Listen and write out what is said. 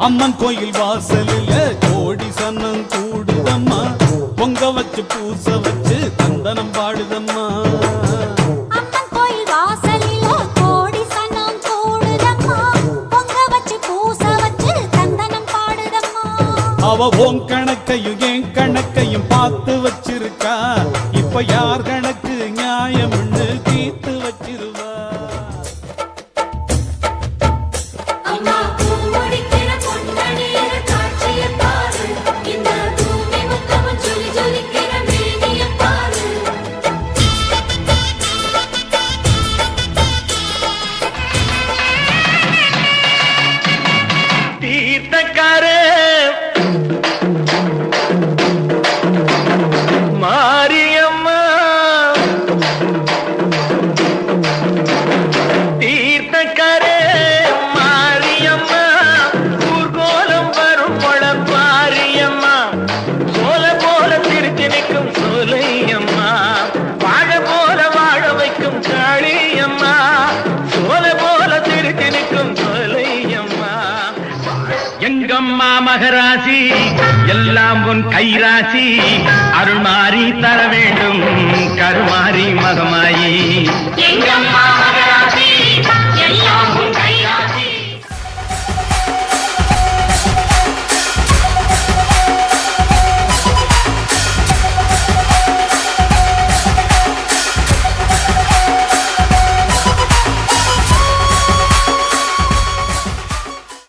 அம்மன் கோயில் வாசலில கோடி சன்னம் கூடுதம்மா பொங்க வச்சு பூச வச்சு தந்தனம் பாடுதம்மா அம்மன் கோயில் வாசலில கோடி சன்னம் கூடுதம்மா பொங்க வச்சு பூச வச்சு தந்தனம் பாடுதம்மா அவ ஓம் கணக்கையும் என் கணக்கையும் பார்த்து வச்சிருக்கா இப்ப யார் கணக்கு நியாயம்னு தீர்த்து வச்சிருவா எங்கம்மா மகராசி எல்லாம் உன் கைராசி அருள் மாறி தர வேண்டும் கருமாறி மகமாயி எங்கம்மா